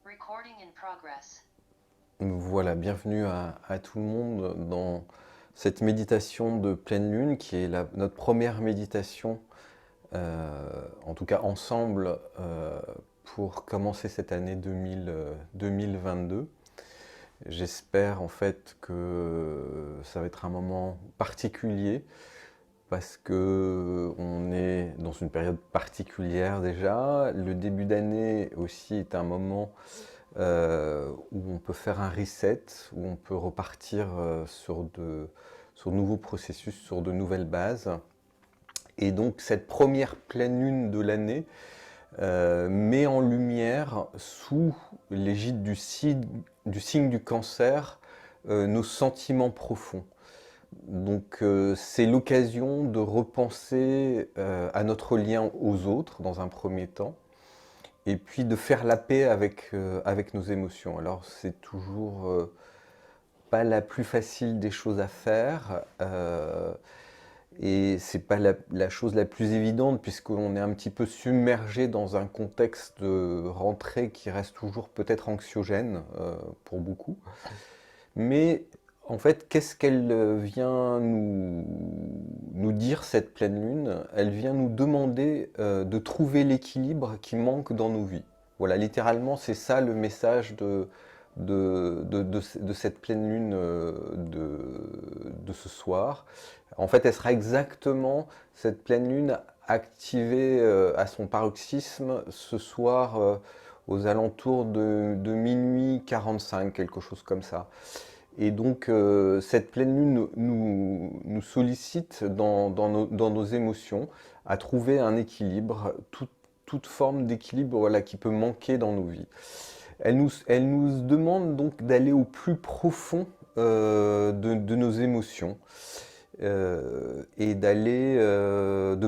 Recording in progress. Voilà, bienvenue à tout le monde dans cette méditation de pleine lune qui est notre première méditation, en tout cas ensemble, pour commencer cette année 2022. J'espère en fait que ça va être un moment particulier parce que on est dans une période particulière déjà. Le début d'année aussi est un moment où on peut faire un reset, où on peut repartir sur de nouveaux processus, sur de nouvelles bases. Et donc cette première pleine lune de l'année met en lumière, sous l'égide du signe du cancer, nos sentiments profonds. Donc c'est l'occasion de repenser à notre lien aux autres dans un premier temps, et puis de faire la paix avec nos émotions. Alors c'est toujours pas la plus facile des choses à faire, et c'est pas la chose la plus évidente puisqu'on est un petit peu submergé dans un contexte de rentrée qui reste toujours peut-être anxiogène pour beaucoup. Mais en fait, qu'est-ce qu'elle vient nous dire, cette pleine lune? Elle vient nous demander de trouver l'équilibre qui manque dans nos vies. Voilà, littéralement, c'est ça le message de cette pleine lune de ce soir. En fait, elle sera exactement, cette pleine lune, activée à son paroxysme ce soir aux alentours de minuit 45, quelque chose comme ça. Et donc cette pleine lune nous sollicite dans nos émotions à trouver un équilibre, toute forme d'équilibre, voilà, qui peut manquer dans nos vies. Elle nous demande donc d'aller au plus profond de nos émotions, et de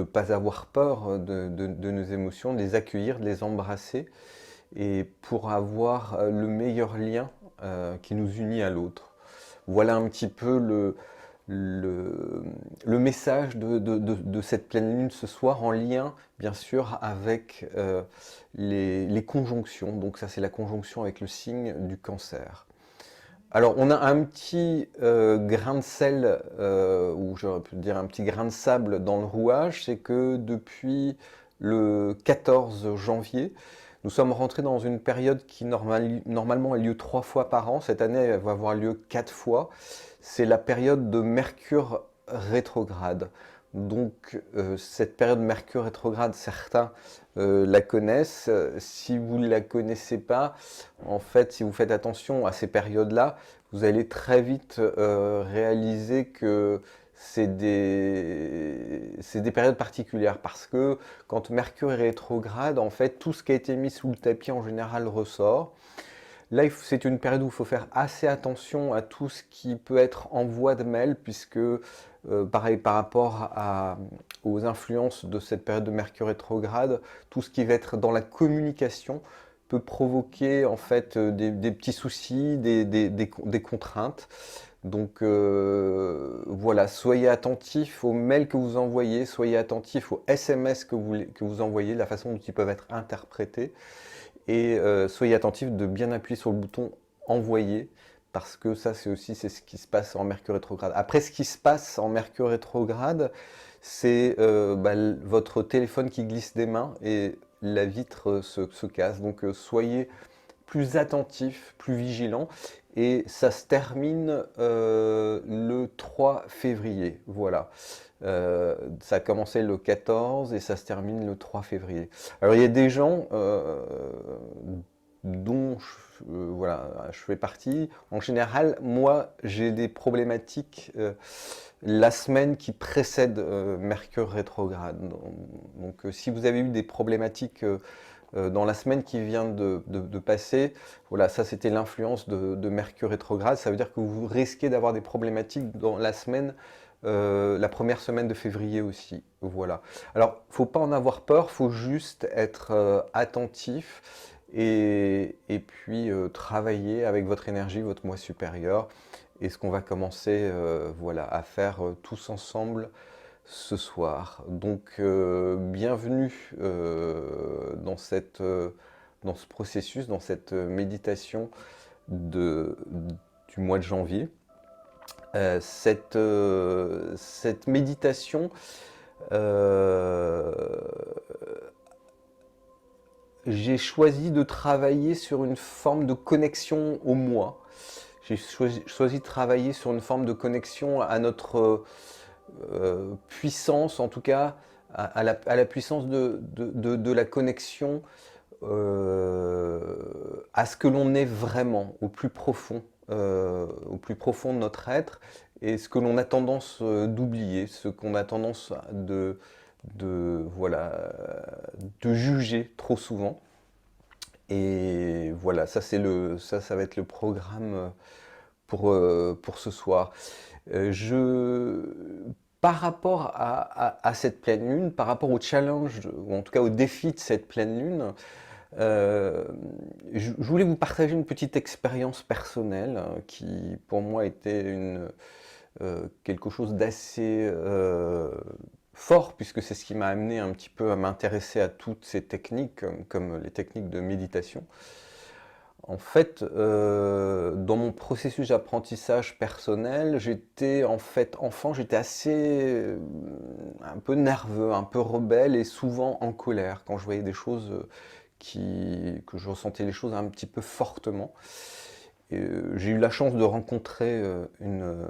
pas avoir peur de nos émotions, de les accueillir, de les embrasser, et pour avoir le meilleur lien qui nous unit à l'autre. Voilà un petit peu le, le message de cette pleine lune ce soir, en lien bien sûr avec les conjonctions. Donc ça, c'est la conjonction avec le signe du cancer. Alors on a un petit grain de sel, ou j'aurais pu dire un petit grain de sable dans le rouage, c'est que depuis le 14 janvier, nous sommes rentrés dans une période qui normalement a lieu 3 fois par an. Cette année, elle va avoir lieu 4 fois. C'est la période de Mercure rétrograde. Donc cette période Mercure rétrograde, certains la connaissent. Si vous ne la connaissez pas, en fait, si vous faites attention à ces périodes-là, vous allez très vite réaliser que c'est des périodes particulières, parce que quand Mercure est rétrograde, en fait, tout ce qui a été mis sous le tapis en général ressort. Là, c'est une période où il faut faire assez attention à tout ce qui peut être en voie de mêle, puisque, pareil, par rapport aux influences de cette période de Mercure rétrograde, tout ce qui va être dans la communication peut provoquer en fait des petits soucis, des contraintes. Donc voilà, soyez attentifs aux mails que vous envoyez, soyez attentifs aux SMS que vous envoyez, la façon dont ils peuvent être interprétés. Et soyez attentifs de bien appuyer sur le bouton envoyer, parce que ça c'est ce qui se passe en Mercure rétrograde. Après, ce qui se passe en Mercure rétrograde, c'est votre téléphone qui glisse des mains et la vitre se casse. Donc soyez plus attentifs, plus vigilants. Et ça se termine le 3 février. Voilà. Ça a commencé le 14 et ça se termine le 3 février. Alors il y a des gens dont voilà, je fais partie. En général, moi, j'ai des problématiques la semaine qui précède Mercure rétrograde. Donc si vous avez eu des problématiques dans la semaine qui vient de passer, voilà, ça c'était l'influence de Mercure rétrograde. Ça veut dire que vous risquez d'avoir des problématiques dans la semaine, la première semaine de février aussi. Voilà. Alors, faut pas en avoir peur, faut juste être attentif, et puis travailler avec votre énergie, votre moi supérieur. Et ce qu'on va commencer voilà, à faire tous ensemble ce soir. Donc bienvenue dans ce processus, dans cette méditation du mois de janvier. Cette méditation, j'ai choisi de travailler sur une forme de connexion au moi. J'ai choisi de travailler sur une forme de connexion à notre puissance, en tout cas à la puissance de la connexion à ce que l'on est vraiment, au plus profond de notre être, et ce que l'on a tendance d'oublier, ce qu'on a tendance voilà, de juger trop souvent. Et voilà, ça va être le programme pour ce soir. Je, par rapport à cette pleine lune, par rapport au challenge, ou en tout cas au défi de cette pleine lune, je voulais vous partager une petite expérience personnelle qui, pour moi, était quelque chose d'assez fort, puisque c'est ce qui m'a amené un petit peu à m'intéresser à toutes ces techniques, comme les techniques de méditation. En fait, dans mon processus d'apprentissage personnel, j'étais en fait enfant, j'étais assez un peu nerveux, un peu rebelle et souvent en colère quand je voyais des choses que je ressentais les choses un petit peu fortement. J'ai eu la chance de rencontrer une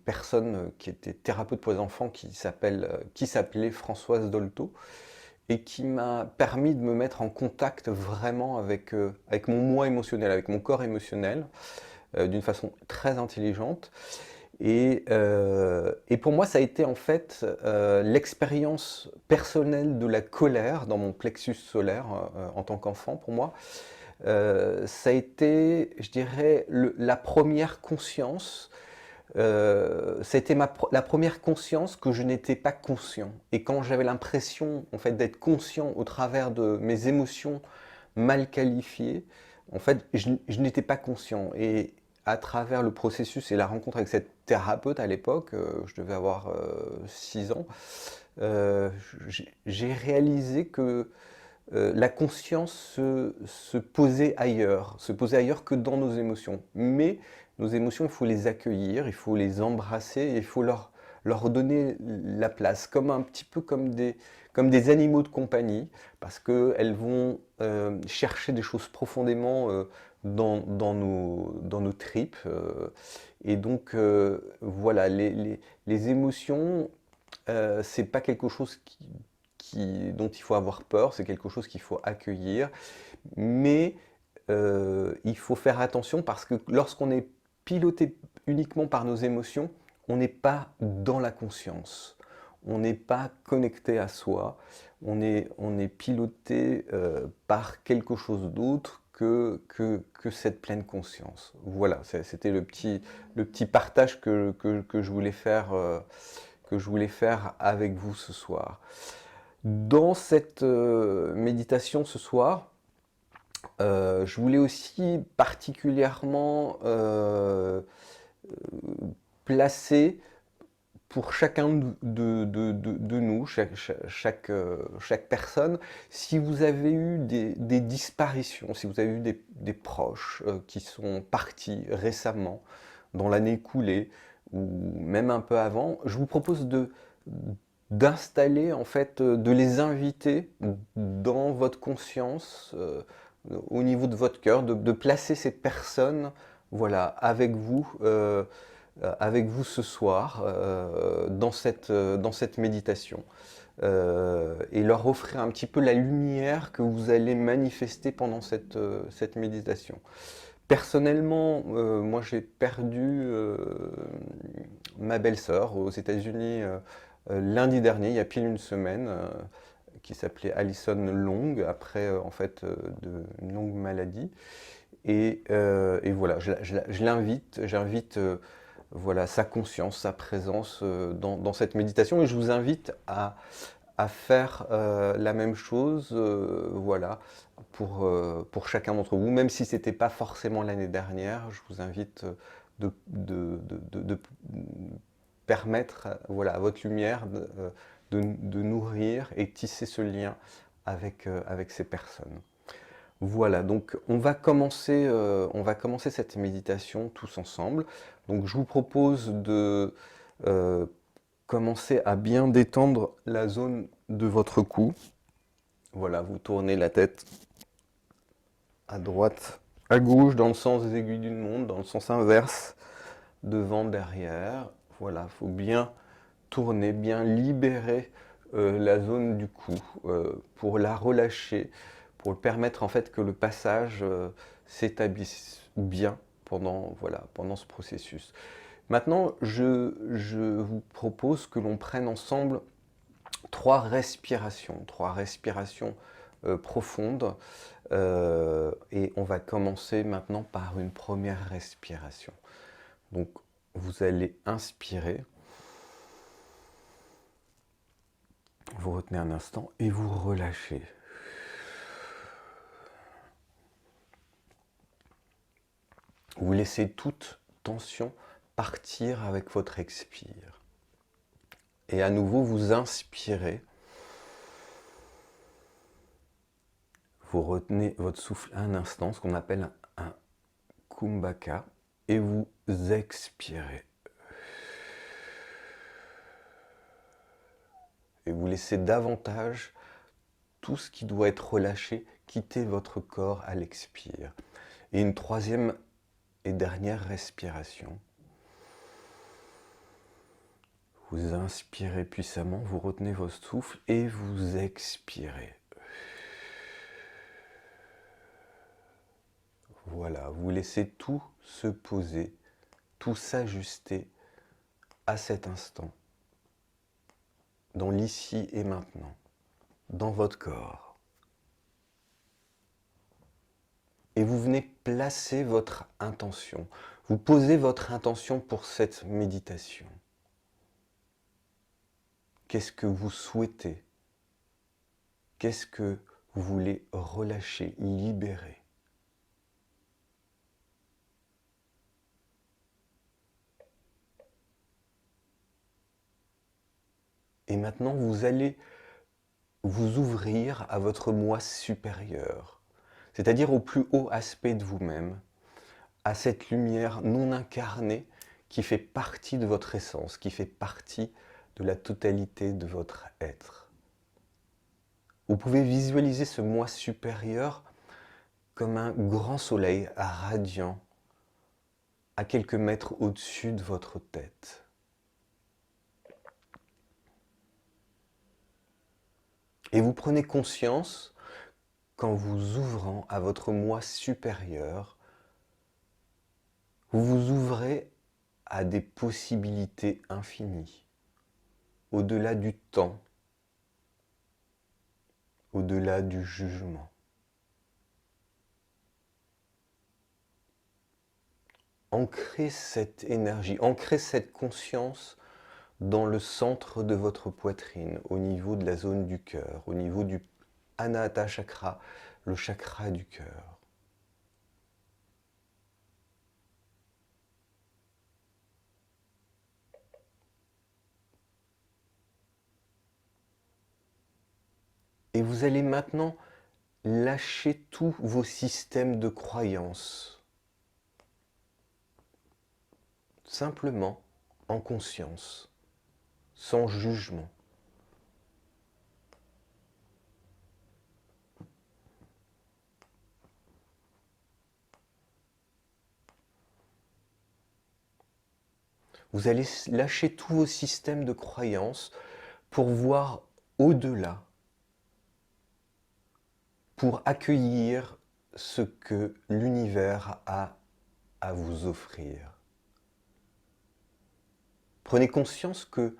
personne qui était thérapeute pour les enfants qui s'appelait Françoise Dolto et qui m'a permis de me mettre en contact vraiment avec mon moi émotionnel, avec mon corps émotionnel, d'une façon très intelligente. Et pour moi, ça a été en fait l'expérience personnelle de la colère dans mon plexus solaire en tant qu'enfant. Pour moi, ça a été, je dirais, la première conscience. Ça a été la première conscience que je n'étais pas conscient. Et quand j'avais l'impression en fait d'être conscient au travers de mes émotions mal qualifiées, en fait, je n'étais pas conscient. Et à travers le processus et la rencontre avec cette thérapeute à l'époque, je devais avoir 6 ans, j'ai réalisé que la conscience se posait ailleurs que dans nos émotions. Mais nos émotions, il faut les accueillir, il faut les embrasser, et il faut leur donner la place, comme un petit peu comme des animaux de compagnie, parce qu'elles vont chercher des choses profondément dans nos tripes. Et donc, voilà, les émotions, c'est pas quelque chose dont il faut avoir peur, c'est quelque chose qu'il faut accueillir, mais il faut faire attention parce que lorsqu'on est piloté uniquement par nos émotions, on n'est pas dans la conscience, on n'est pas connecté à soi, on est piloté par quelque chose d'autre que cette pleine conscience. Voilà, c'était le petit partage que je voulais faire avec vous ce soir. Dans cette méditation ce soir, je voulais aussi particulièrement placer pour chacun de nous, chaque personne, si vous avez eu des disparitions, si vous avez eu des proches qui sont partis récemment, dans l'année écoulée, ou même un peu avant, je vous propose d'installer, en fait, de les inviter dans votre conscience, au niveau de votre cœur, de placer ces personnes, voilà, avec vous ce soir, dans cette méditation. Et leur offrir un petit peu la lumière que vous allez manifester pendant cette méditation. Personnellement, moi j'ai perdu ma belle-sœur aux États-Unis lundi dernier, il y a pile une semaine, qui s'appelait Alison Long, après en fait une longue maladie. Et voilà, j'invite voilà, sa conscience, sa présence dans cette méditation, et je vous invite à faire la même chose, voilà, pour chacun d'entre vous, même si ce n'était pas forcément l'année dernière. Je vous invite de permettre, voilà, à votre lumière de nourrir et tisser ce lien avec ces personnes. Voilà, donc on va commencer cette méditation tous ensemble. Donc je vous propose de commencer à bien détendre la zone de votre cou. Voilà, vous tournez la tête à droite, à gauche, dans le sens des aiguilles d'une montre, dans le sens inverse, devant, derrière. Voilà, il faut bien tourner, bien libérer la zone du cou pour la relâcher, pour permettre en fait que le passage s'établisse bien pendant ce processus. Maintenant, je vous propose que l'on prenne ensemble trois respirations profondes. Et on va commencer maintenant par une première respiration. Donc, vous allez inspirer. Vous retenez un instant et vous relâchez. Vous laissez toute tension partir avec votre expire. Et à nouveau, vous inspirez. Vous retenez votre souffle un instant, ce qu'on appelle un kumbhaka, et vous expirez. Et vous laissez davantage tout ce qui doit être relâché quitter votre corps à l'expire. Et une troisième et dernière respiration. Vous inspirez puissamment, vous retenez votre souffle et vous expirez. Voilà, vous laissez tout se poser, tout s'ajuster à cet instant, dans l'ici et maintenant, dans votre corps. Et vous venez placer votre intention. Vous posez votre intention pour cette méditation. Qu'est-ce que vous souhaitez? Qu'est-ce que vous voulez relâcher, libérer? Et maintenant, vous allez vous ouvrir à votre moi supérieur, c'est-à-dire au plus haut aspect de vous-même, à cette lumière non incarnée qui fait partie de votre essence, qui fait partie de la totalité de votre être. Vous pouvez visualiser ce moi supérieur comme un grand soleil radiant à quelques mètres au-dessus de votre tête. Et vous prenez conscience, qu'en vous ouvrant à votre moi supérieur, vous vous ouvrez à des possibilités infinies, au-delà du temps, au-delà du jugement. Ancrez cette énergie, ancrez cette conscience dans le centre de votre poitrine, au niveau de la zone du cœur, au niveau du Anahata chakra, le chakra du cœur. Et vous allez maintenant lâcher tous vos systèmes de croyances, simplement en conscience, sans jugement. Vous allez lâcher tous vos systèmes de croyances pour voir au-delà, pour accueillir ce que l'univers a à vous offrir. Prenez conscience que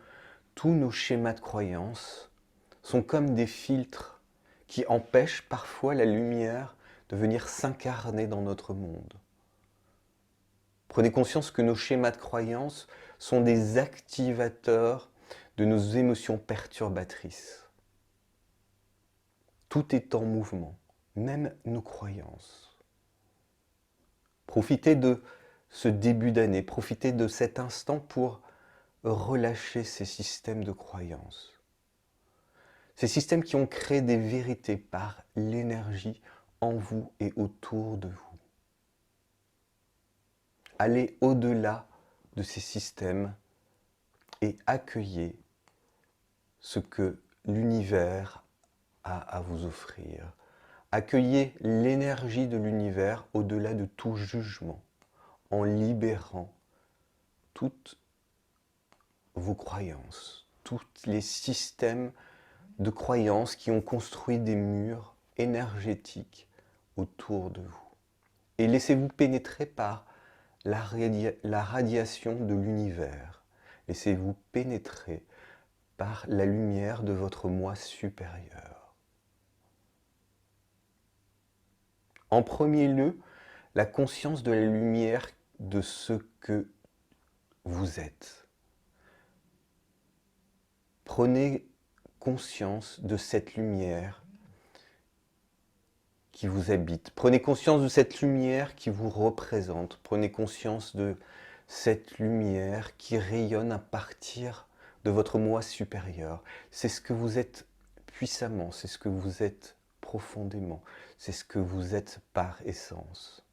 tous nos schémas de croyances sont comme des filtres qui empêchent parfois la lumière de venir s'incarner dans notre monde. Prenez conscience que nos schémas de croyances sont des activateurs de nos émotions perturbatrices. Tout est en mouvement, même nos croyances. Profitez de ce début d'année, profitez de cet instant pour relâcher ces systèmes de croyances. Ces systèmes qui ont créé des vérités par l'énergie en vous et autour de vous. Allez au-delà de ces systèmes et accueillez ce que l'univers a à vous offrir. Accueillez l'énergie de l'univers au-delà de tout jugement, en libérant toutes vos croyances, tous les systèmes de croyances qui ont construit des murs énergétiques autour de vous. Et laissez-vous pénétrer par la radiation de l'univers. Laissez-vous pénétrer par la lumière de votre moi supérieur. En premier lieu, la conscience de la lumière de ce que vous êtes. Prenez conscience de cette lumière qui vous habite. Prenez conscience de cette lumière qui vous représente. Prenez conscience de cette lumière qui rayonne à partir de votre moi supérieur. C'est ce que vous êtes puissamment, c'est ce que vous êtes profondément, c'est ce que vous êtes par essence.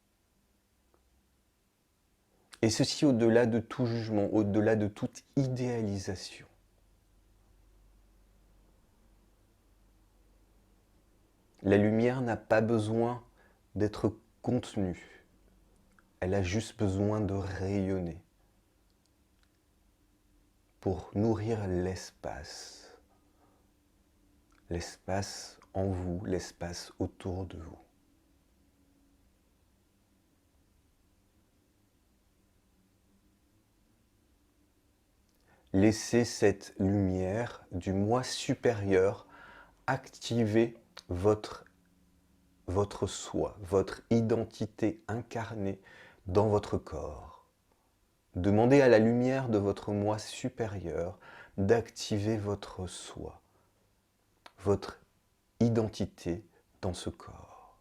Et ceci au-delà de tout jugement, au-delà de toute idéalisation. La lumière n'a pas besoin d'être contenue. Elle a juste besoin de rayonner pour nourrir l'espace. L'espace en vous, l'espace autour de vous. Laissez cette lumière du moi supérieur activer votre soi, votre identité incarnée dans votre corps. Demandez à la lumière de votre moi supérieur d'activer votre soi, votre identité dans ce corps.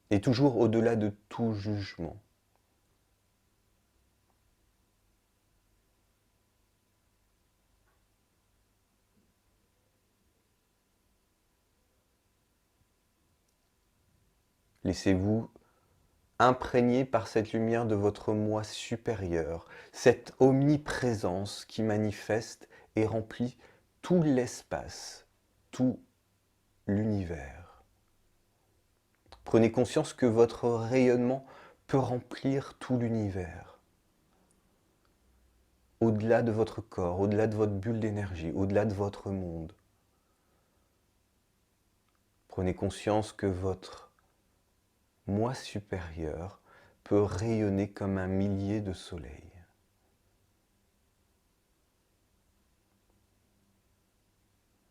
Et toujours au-delà de tout jugement. Laissez-vous imprégné par cette lumière de votre moi supérieur, cette omniprésence qui manifeste et remplit tout l'espace, tout l'univers. Prenez conscience que votre rayonnement peut remplir tout l'univers. Au-delà de votre corps, au-delà de votre bulle d'énergie, au-delà de votre monde. Prenez conscience que votre moi supérieur peut rayonner comme un millier de soleils.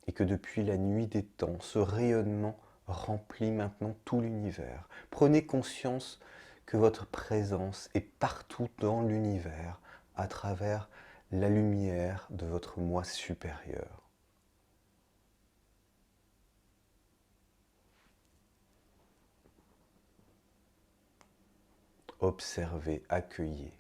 Et que depuis la nuit des temps, ce rayonnement remplit maintenant tout l'univers. Prenez conscience que votre présence est partout dans l'univers à travers la lumière de votre moi supérieur. Observez, accueillez.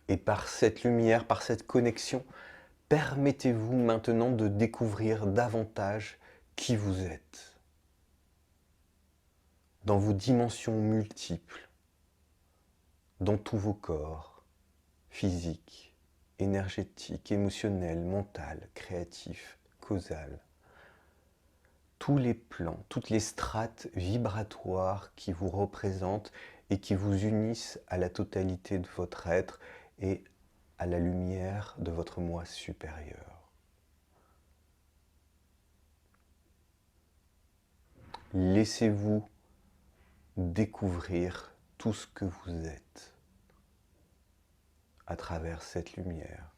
Et par cette lumière, par cette connexion, permettez-vous maintenant de découvrir davantage qui vous êtes. Dans vos dimensions multiples, dans tous vos corps, physiques, énergétique, émotionnel, mental, créatif, causal. Tous les plans, toutes les strates vibratoires qui vous représentent et qui vous unissent à la totalité de votre être et à la lumière de votre moi supérieur. Laissez-vous découvrir tout ce que vous êtes à travers cette lumière.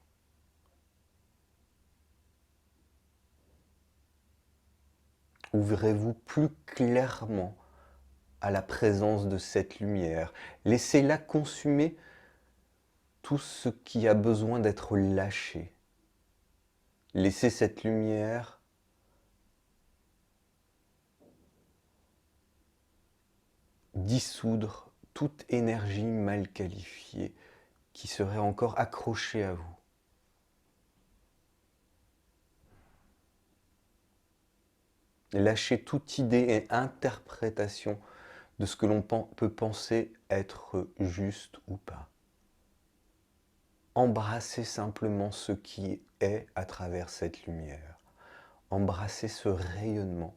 Ouvrez-vous plus clairement à la présence de cette lumière. Laissez-la consumer tout ce qui a besoin d'être lâché. Laissez cette lumière dissoudre toute énergie mal qualifiée qui serait encore accrochée à vous. Lâchez toute idée et interprétation de ce que l'on peut penser être juste ou pas. Embrassez simplement ce qui est à travers cette lumière. Embrassez ce rayonnement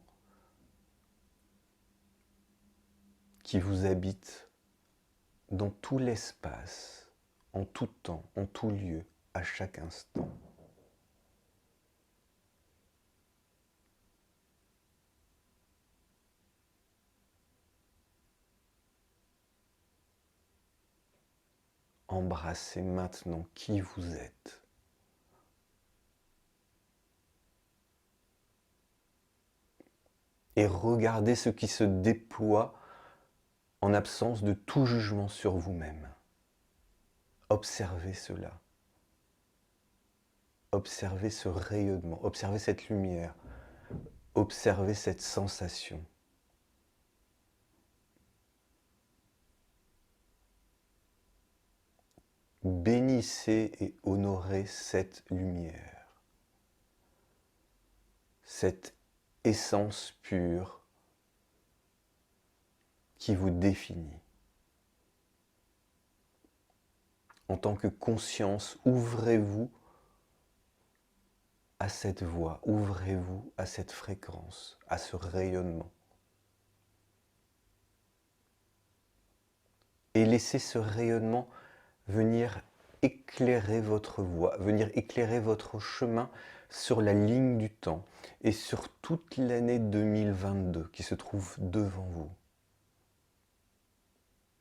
qui vous habite dans tout l'espace, en tout temps, en tout lieu, à chaque instant. Embrassez maintenant qui vous êtes. Et regardez ce qui se déploie en absence de tout jugement sur vous-même. Observez cela. Observez ce rayonnement, observez cette lumière, observez cette sensation. Bénissez et honorez cette lumière, cette essence pure qui vous définit. En tant que conscience, ouvrez-vous à cette voix, ouvrez-vous à cette fréquence, à ce rayonnement. Et laissez ce rayonnement venir éclairer votre voie, venir éclairer votre chemin sur la ligne du temps et sur toute l'année 2022 qui se trouve devant vous.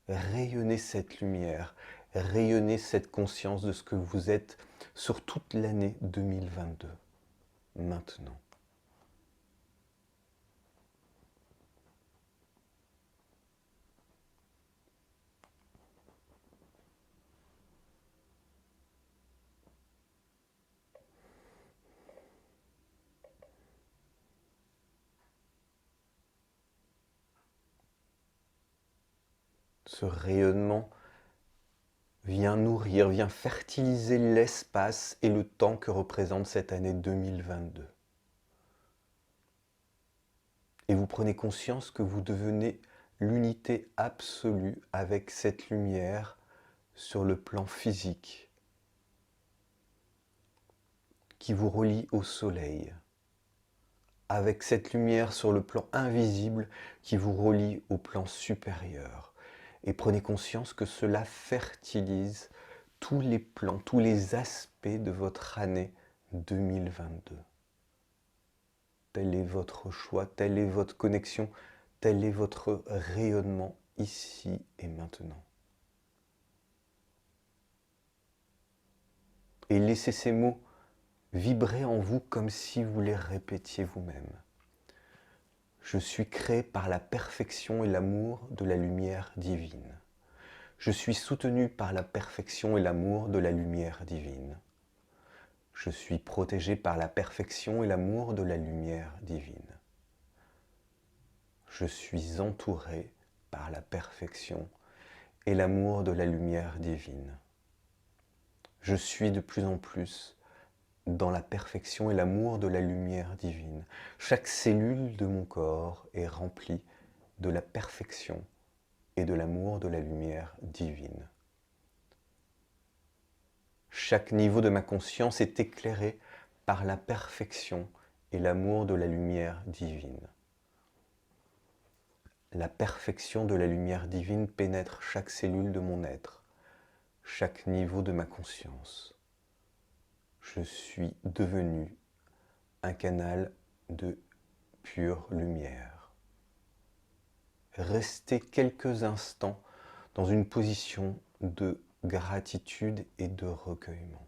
Rayonnez cette lumière, rayonnez cette conscience de ce que vous êtes sur toute l'année 2022, maintenant. Ce rayonnement vient nourrir, vient fertiliser l'espace et le temps que représente cette année 2022. Et vous prenez conscience que vous devenez l'unité absolue avec cette lumière sur le plan physique qui vous relie au soleil, avec cette lumière sur le plan invisible qui vous relie au plan supérieur. Et prenez conscience que cela fertilise tous les plans, tous les aspects de votre année 2022. Tel est votre choix, telle est votre connexion, tel est votre rayonnement ici et maintenant. Et laissez ces mots vibrer en vous comme si vous les répétiez vous-même. Je suis créé par la perfection et l'amour de la lumière divine. Je suis soutenu par la perfection et l'amour de la lumière divine. Je suis protégé par la perfection et l'amour de la lumière divine. Je suis entouré par la perfection et l'amour de la lumière divine. Je suis de plus en plus dans la perfection et l'amour de la lumière divine. Chaque cellule de mon corps est remplie de la perfection et de l'amour de la lumière divine. Chaque niveau de ma conscience est éclairé par la perfection et l'amour de la lumière divine. La perfection de la lumière divine pénètre chaque cellule de mon être, chaque niveau de ma conscience. Je suis devenu un canal de pure lumière. Restez quelques instants dans une position de gratitude et de recueillement.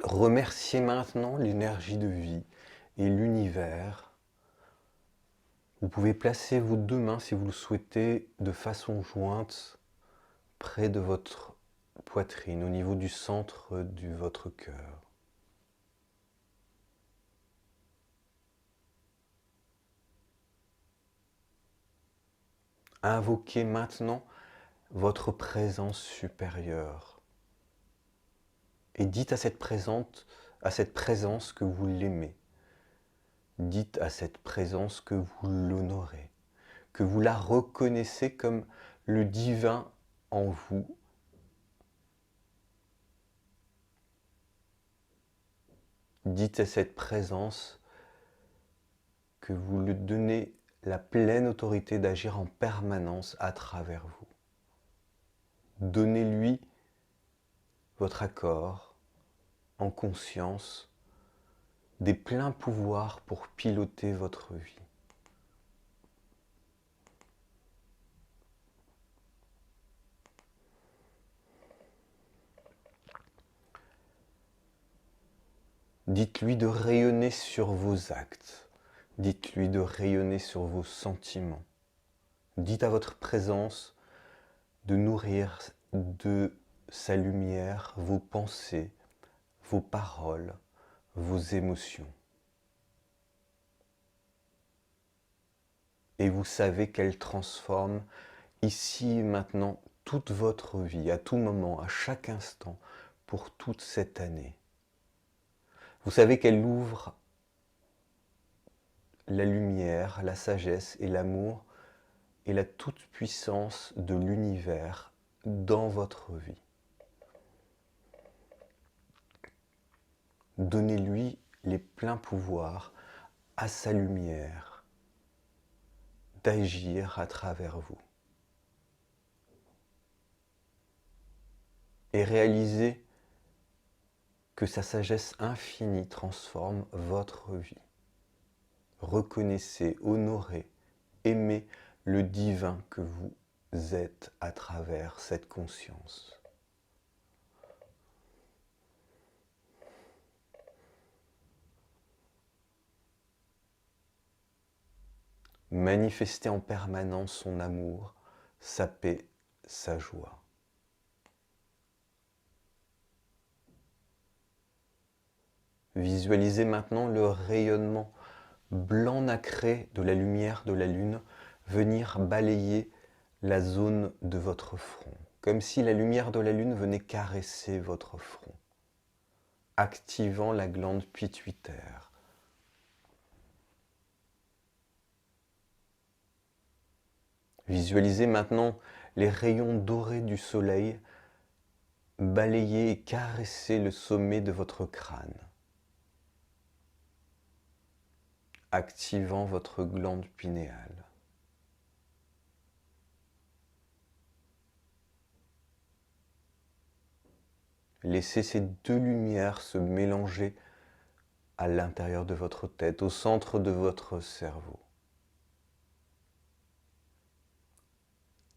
Remerciez maintenant l'énergie de vie et l'univers. Vous pouvez placer vos deux mains, si vous le souhaitez, de façon jointe près de votre poitrine, au niveau du centre de votre cœur. Invoquez maintenant votre présence supérieure et dites à cette présence que vous l'aimez. Dites à cette présence que vous l'honorez, que vous la reconnaissez comme le divin en vous. Dites à cette présence que vous lui donnez la pleine autorité d'agir en permanence à travers vous. Donnez-lui votre accord en conscience des pleins pouvoirs pour piloter votre vie. Dites-lui de rayonner sur vos actes. Dites-lui de rayonner sur vos sentiments. Dites à votre présence de nourrir de sa lumière vos pensées, vos paroles, vos émotions. Et vous savez qu'elle transforme ici et maintenant toute votre vie, à tout moment, à chaque instant, pour toute cette année. Vous savez qu'elle ouvre la lumière, la sagesse et l'amour et la toute-puissance de l'univers dans votre vie. Donnez-lui les pleins pouvoirs à sa lumière d'agir à travers vous. Et réalisez que sa sagesse infinie transforme votre vie. Reconnaissez, honorez, aimez le divin que vous êtes à travers cette conscience. Manifestez en permanence son amour, sa paix, sa joie. Visualisez maintenant le rayonnement blanc nacré de la lumière de la lune venir balayer la zone de votre front, comme si la lumière de la lune venait caresser votre front, activant la glande pituitaire. Visualisez maintenant les rayons dorés du soleil balayer et caresser le sommet de votre crâne, activant votre glande pinéale. Laissez ces deux lumières se mélanger à l'intérieur de votre tête, au centre de votre cerveau.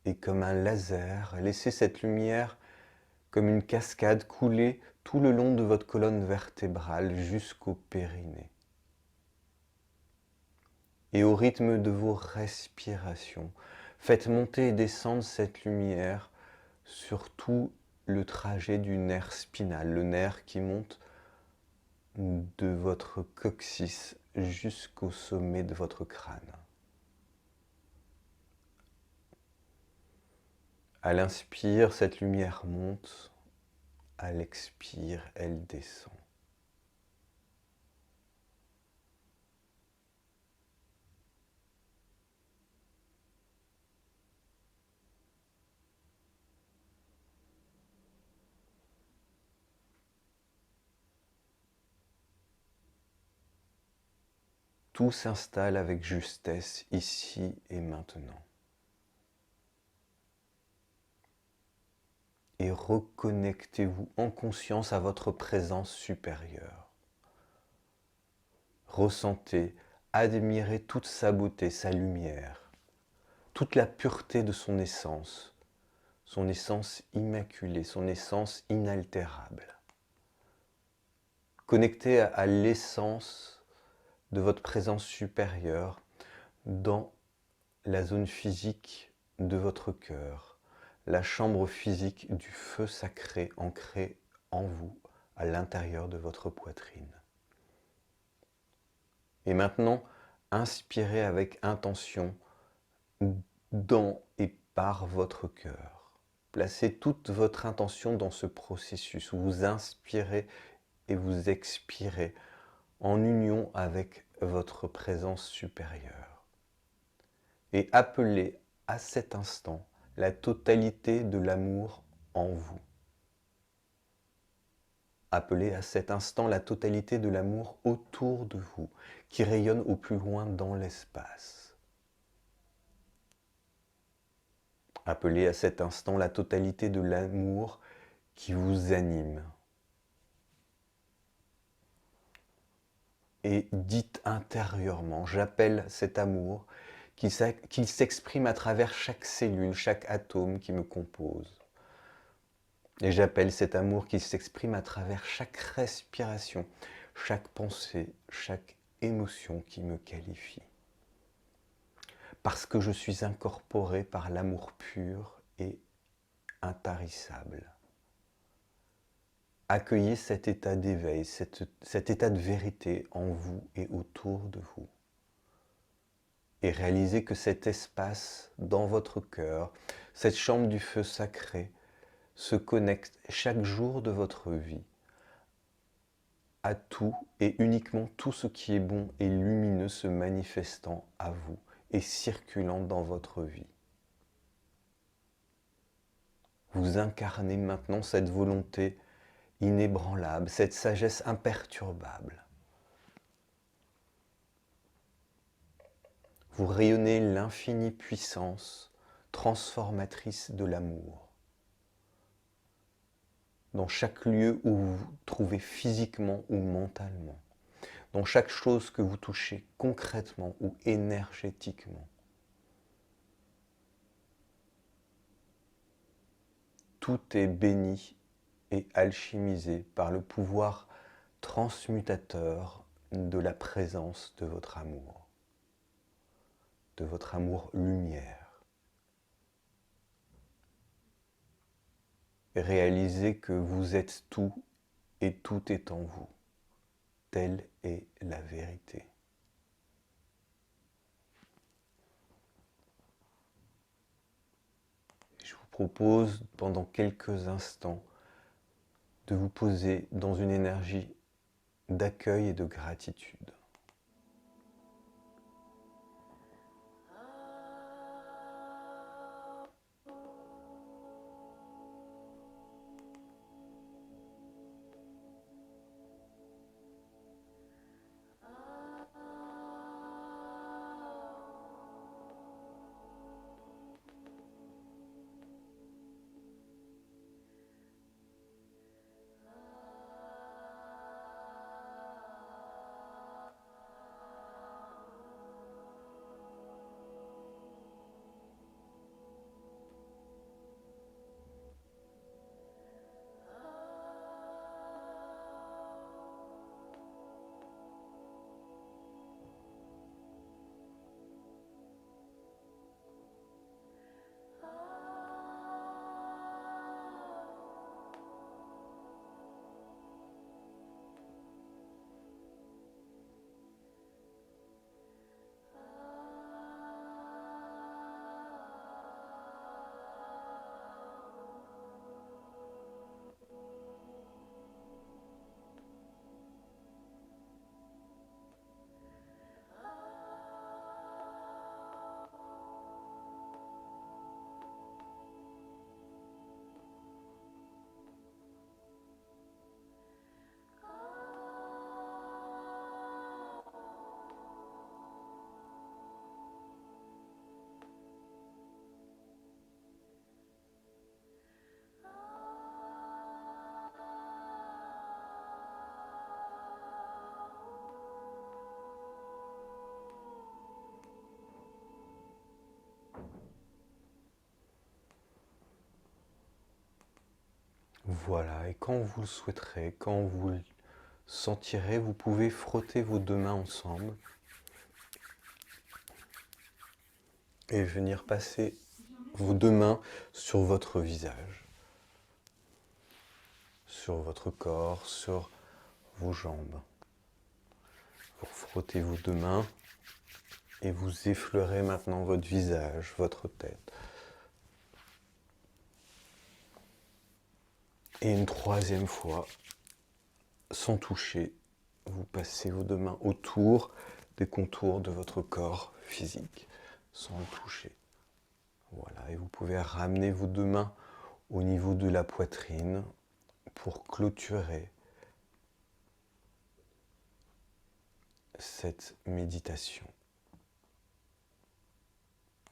Et comme un laser, laissez cette lumière comme une cascade couler tout le long de votre colonne vertébrale jusqu'au périnée. Et au rythme de vos respirations, faites monter et descendre cette lumière sur tout le trajet du nerf spinal, le nerf qui monte de votre coccyx jusqu'au sommet de votre crâne. À l'inspire, cette lumière monte, à l'expire, elle descend. Tout s'installe avec justesse ici et maintenant. Et reconnectez-vous en conscience à votre présence supérieure. Ressentez, admirez toute sa beauté, sa lumière, toute la pureté de son essence immaculée, son essence inaltérable. connecté à l'essence de votre présence supérieure dans la zone physique de votre cœur, la chambre physique du feu sacré ancré en vous, à l'intérieur de votre poitrine. Et maintenant, inspirez avec intention dans et par votre cœur. Placez toute votre intention dans ce processus où vous inspirez et vous expirez en union avec votre présence supérieure. Et appelez à cet instant la totalité de l'amour en vous. Appelez à cet instant la totalité de l'amour autour de vous, qui rayonne au plus loin dans l'espace. Appelez à cet instant la totalité de l'amour qui vous anime. Et dites intérieurement, j'appelle cet amour qui s'exprime à travers chaque cellule, chaque atome qui me compose. Et j'appelle cet amour qui s'exprime à travers chaque respiration, chaque pensée, chaque émotion qui me qualifie. Parce que je suis incorporé par l'amour pur et intarissable. Accueillez cet état d'éveil, cet état de vérité en vous et autour de vous. Et réalisez que cet espace dans votre cœur, cette chambre du feu sacré, se connecte chaque jour de votre vie à tout et uniquement tout ce qui est bon et lumineux se manifestant à vous et circulant dans votre vie. Vous incarnez maintenant cette volonté inébranlable, cette sagesse imperturbable. Vous rayonnez l'infinie puissance transformatrice de l'amour. Dans chaque lieu où vous vous trouvez physiquement ou mentalement, dans chaque chose que vous touchez concrètement ou énergétiquement. Tout est béni et alchimisé par le pouvoir transmutateur de la présence de votre amour lumière. Et réalisez que vous êtes tout et tout est en vous. Telle est la vérité. Je vous propose pendant quelques instants de vous poser dans une énergie d'accueil et de gratitude. Voilà, et quand vous le souhaiterez, quand vous le sentirez, vous pouvez frotter vos deux mains ensemble et venir passer vos deux mains sur votre visage, sur votre corps, sur vos jambes. Vous frottez vos deux mains et vous effleurez maintenant votre visage, votre tête. Et une troisième fois, sans toucher, vous passez vos deux mains autour des contours de votre corps physique, sans le toucher. Voilà, et vous pouvez ramener vos deux mains au niveau de la poitrine pour clôturer cette méditation.